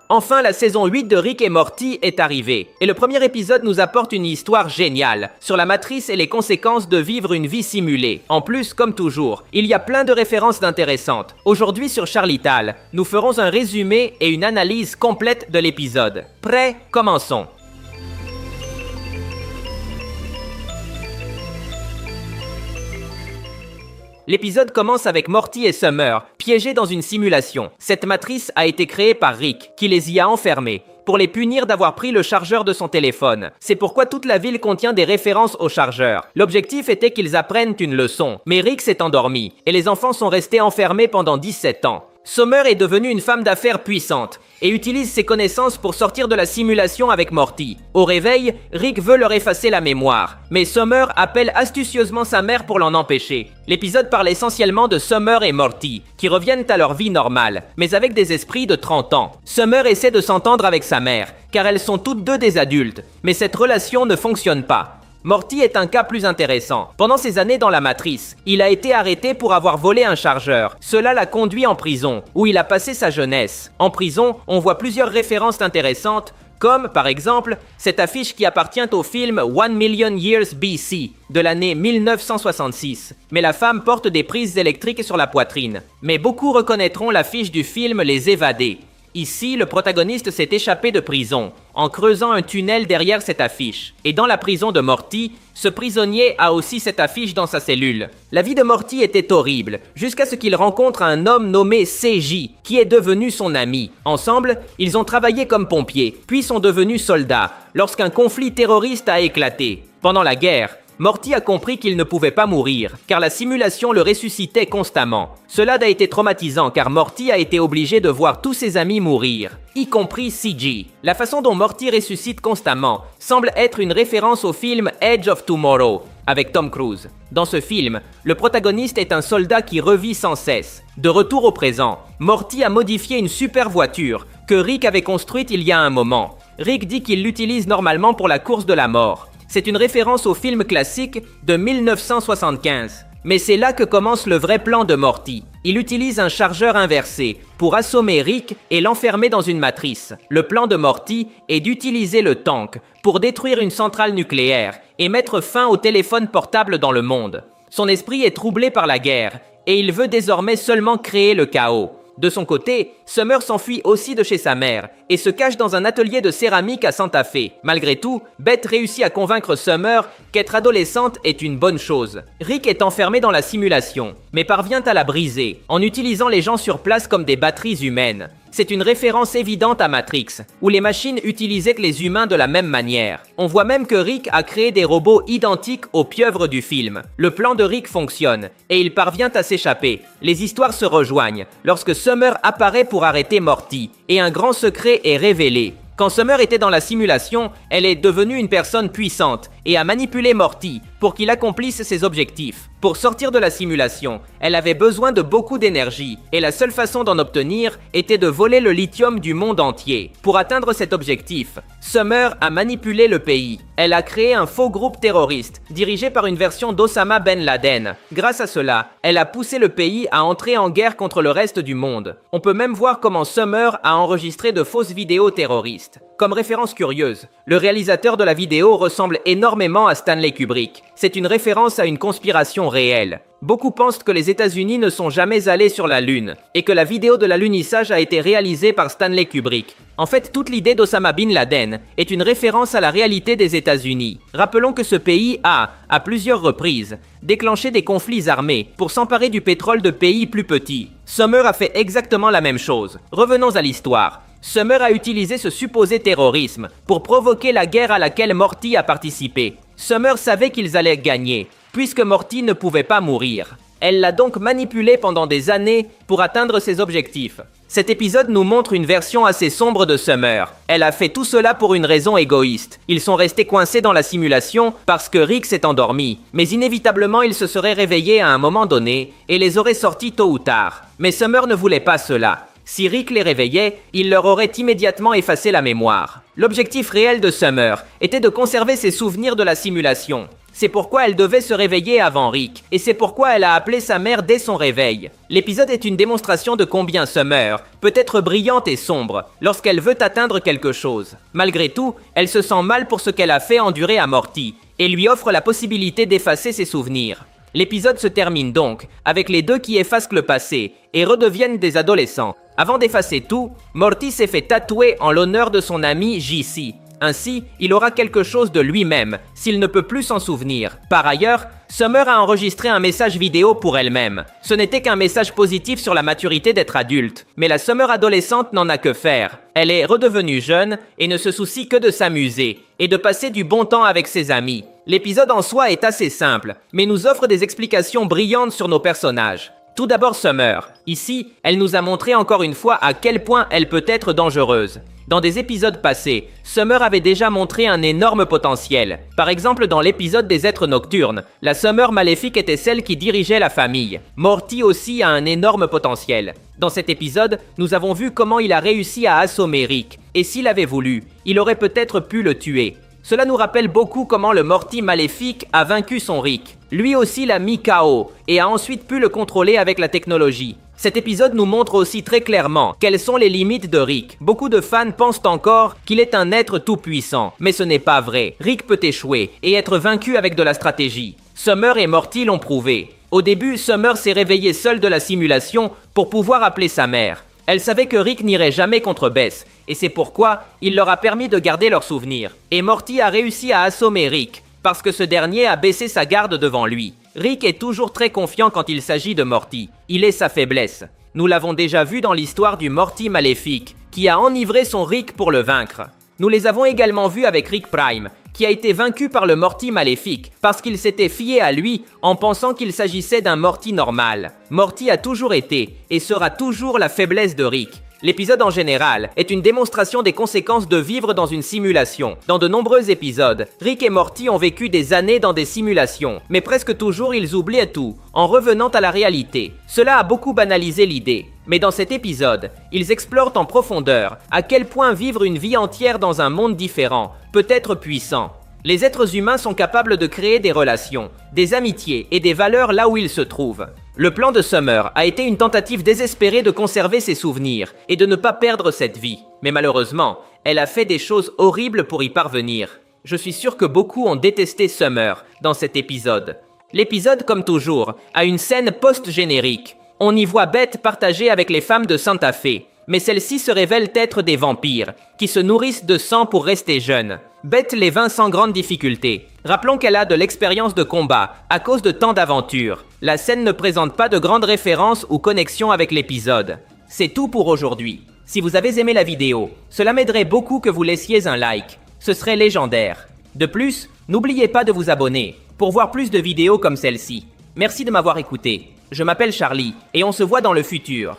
Enfin, la saison 8 de Rick et Morty est arrivée. Et le premier épisode nous apporte une histoire géniale sur la matrice et les conséquences de vivre une vie simulée. En plus, comme toujours, il y a plein de références intéressantes. Aujourd'hui sur Charlital, nous ferons un résumé et une analyse complète de l'épisode. Prêts? Commençons. L'épisode commence avec Morty et Summer, piégés dans une simulation. Cette matrice a été créée par Rick, qui les y a enfermés, pour les punir d'avoir pris le chargeur de son téléphone. C'est pourquoi toute la ville contient des références au chargeur. L'objectif était qu'ils apprennent une leçon, mais Rick s'est endormi, et les enfants sont restés enfermés pendant 17 ans. Summer est devenue une femme d'affaires puissante et utilise ses connaissances pour sortir de la simulation avec Morty. Au réveil, Rick veut leur effacer la mémoire, mais Summer appelle astucieusement sa mère pour l'en empêcher. L'épisode parle essentiellement de Summer et Morty, qui reviennent à leur vie normale, mais avec des esprits de 30 ans. Summer essaie de s'entendre avec sa mère, car elles sont toutes deux des adultes, mais cette relation ne fonctionne pas. Morty est un cas plus intéressant. Pendant ses années dans la matrice, il a été arrêté pour avoir volé un chargeur. Cela l'a conduit en prison, où il a passé sa jeunesse. En prison, on voit plusieurs références intéressantes, comme, par exemple, cette affiche qui appartient au film One Million Years BC, de l'année 1966. Mais la femme porte des prises électriques sur la poitrine. Mais beaucoup reconnaîtront l'affiche du film Les Évadés. Ici, le protagoniste s'est échappé de prison, en creusant un tunnel derrière cette affiche. Et dans la prison de Morty, ce prisonnier a aussi cette affiche dans sa cellule. La vie de Morty était horrible, jusqu'à ce qu'il rencontre un homme nommé CJ, qui est devenu son ami. Ensemble, ils ont travaillé comme pompiers, puis sont devenus soldats, lorsqu'un conflit terroriste a éclaté. Pendant la guerre, Morty a compris qu'il ne pouvait pas mourir, car la simulation le ressuscitait constamment. Cela a été traumatisant, car Morty a été obligé de voir tous ses amis mourir, y compris CJ. La façon dont Morty ressuscite constamment semble être une référence au film Edge of Tomorrow, avec Tom Cruise. Dans ce film, le protagoniste est un soldat qui revit sans cesse. De retour au présent, Morty a modifié une super voiture que Rick avait construite il y a un moment. Rick dit qu'il l'utilise normalement pour la course de la mort. C'est une référence au film classique de 1975. Mais c'est là que commence le vrai plan de Morty. Il utilise un chargeur inversé pour assommer Rick et l'enfermer dans une matrice. Le plan de Morty est d'utiliser le tank pour détruire une centrale nucléaire et mettre fin au téléphone portable dans le monde. Son esprit est troublé par la guerre et il veut désormais seulement créer le chaos. De son côté, Summer s'enfuit aussi de chez sa mère et se cache dans un atelier de céramique à Santa Fe. Malgré tout, Beth réussit à convaincre Summer qu'être adolescente est une bonne chose. Rick est enfermé dans la simulation, mais parvient à la briser en utilisant les gens sur place comme des batteries humaines. C'est une référence évidente à Matrix, où les machines utilisaient les humains de la même manière. On voit même que Rick a créé des robots identiques aux pieuvres du film. Le plan de Rick fonctionne, et il parvient à s'échapper. Les histoires se rejoignent, lorsque Summer apparaît pour arrêter Morty, et un grand secret est révélé. Quand Summer était dans la simulation, elle est devenue une personne puissante et a manipulé Morty pour qu'il accomplisse ses objectifs. Pour sortir de la simulation, elle avait besoin de beaucoup d'énergie et la seule façon d'en obtenir était de voler le lithium du monde entier. Pour atteindre cet objectif, Summer a manipulé le pays. Elle a créé un faux groupe terroriste dirigé par une version d'Osama Ben Laden. Grâce à cela, elle a poussé le pays à entrer en guerre contre le reste du monde. On peut même voir comment Summer a enregistré de fausses vidéos terroristes. Comme référence curieuse, le réalisateur de la vidéo ressemble énormément à Stanley Kubrick. C'est une référence à une conspiration réelle. Beaucoup pensent que les États-Unis ne sont jamais allés sur la Lune et que la vidéo de l'alunissage a été réalisée par Stanley Kubrick. En fait, toute l'idée d'Osama Bin Laden est une référence à la réalité des États-Unis. Rappelons que ce pays a, à plusieurs reprises, déclenché des conflits armés pour s'emparer du pétrole de pays plus petits. Summer a fait exactement la même chose. Revenons à l'histoire. Summer a utilisé ce supposé terrorisme pour provoquer la guerre à laquelle Morty a participé. Summer savait qu'ils allaient gagner, puisque Morty ne pouvait pas mourir. Elle l'a donc manipulé pendant des années pour atteindre ses objectifs. Cet épisode nous montre une version assez sombre de Summer. Elle a fait tout cela pour une raison égoïste. Ils sont restés coincés dans la simulation parce que Rick s'est endormi. Mais inévitablement, il se serait réveillé à un moment donné et les aurait sortis tôt ou tard. Mais Summer ne voulait pas cela. Si Rick les réveillait, il leur aurait immédiatement effacé la mémoire. L'objectif réel de Summer était de conserver ses souvenirs de la simulation. C'est pourquoi elle devait se réveiller avant Rick, et c'est pourquoi elle a appelé sa mère dès son réveil. L'épisode est une démonstration de combien Summer peut être brillante et sombre lorsqu'elle veut atteindre quelque chose. Malgré tout, elle se sent mal pour ce qu'elle a fait endurer à Morty, et lui offre la possibilité d'effacer ses souvenirs. L'épisode se termine donc avec les deux qui effacent le passé et redeviennent des adolescents. Avant d'effacer tout, Morty s'est fait tatouer en l'honneur de son ami JC. Ainsi, il aura quelque chose de lui-même, s'il ne peut plus s'en souvenir. Par ailleurs, Summer a enregistré un message vidéo pour elle-même. Ce n'était qu'un message positif sur la maturité d'être adulte, mais la Summer adolescente n'en a que faire. Elle est redevenue jeune et ne se soucie que de s'amuser et de passer du bon temps avec ses amis. L'épisode en soi est assez simple, mais nous offre des explications brillantes sur nos personnages. Tout d'abord Summer. Ici, elle nous a montré encore une fois à quel point elle peut être dangereuse. Dans des épisodes passés, Summer avait déjà montré un énorme potentiel. Par exemple, dans l'épisode des êtres nocturnes, la Summer maléfique était celle qui dirigeait la famille. Morty aussi a un énorme potentiel. Dans cet épisode, nous avons vu comment il a réussi à assommer Rick, et s'il avait voulu, il aurait peut-être pu le tuer. Cela nous rappelle beaucoup comment le Morty maléfique a vaincu son Rick. Lui aussi l'a mis KO, et a ensuite pu le contrôler avec la technologie. Cet épisode nous montre aussi très clairement quelles sont les limites de Rick. Beaucoup de fans pensent encore qu'il est un être tout-puissant, mais ce n'est pas vrai. Rick peut échouer et être vaincu avec de la stratégie. Summer et Morty l'ont prouvé. Au début, Summer s'est réveillée seule de la simulation pour pouvoir appeler sa mère. Elle savait que Rick n'irait jamais contre Bess, et c'est pourquoi il leur a permis de garder leurs souvenirs. Et Morty a réussi à assommer Rick, parce que ce dernier a baissé sa garde devant lui. Rick est toujours très confiant quand il s'agit de Morty. Il est sa faiblesse. Nous l'avons déjà vu dans l'histoire du Morty maléfique, qui a enivré son Rick pour le vaincre. Nous les avons également vus avec Rick Prime, qui a été vaincu par le Morty maléfique, parce qu'il s'était fié à lui en pensant qu'il s'agissait d'un Morty normal. Morty a toujours été, et sera toujours la faiblesse de Rick. L'épisode en général est une démonstration des conséquences de vivre dans une simulation. Dans de nombreux épisodes, Rick et Morty ont vécu des années dans des simulations, mais presque toujours ils oublient tout, en revenant à la réalité. Cela a beaucoup banalisé l'idée. Mais dans cet épisode, ils explorent en profondeur à quel point vivre une vie entière dans un monde différent peut être puissant. Les êtres humains sont capables de créer des relations, des amitiés et des valeurs là où ils se trouvent. Le plan de Summer a été une tentative désespérée de conserver ses souvenirs et de ne pas perdre cette vie. Mais malheureusement, elle a fait des choses horribles pour y parvenir. Je suis sûr que beaucoup ont détesté Summer dans cet épisode. L'épisode, comme toujours, a une scène post-générique. On y voit Beth partager avec les femmes de Santa Fe. Mais celles-ci se révèlent être des vampires, qui se nourrissent de sang pour rester jeunes. Beth les vainc sans grande difficulté. Rappelons qu'elle a de l'expérience de combat, à cause de tant d'aventures. La scène ne présente pas de grandes références ou connexions avec l'épisode. C'est tout pour aujourd'hui. Si vous avez aimé la vidéo, cela m'aiderait beaucoup que vous laissiez un like. Ce serait légendaire. De plus, n'oubliez pas de vous abonner, pour voir plus de vidéos comme celle-ci. Merci de m'avoir écouté. Je m'appelle Charlie, et on se voit dans le futur.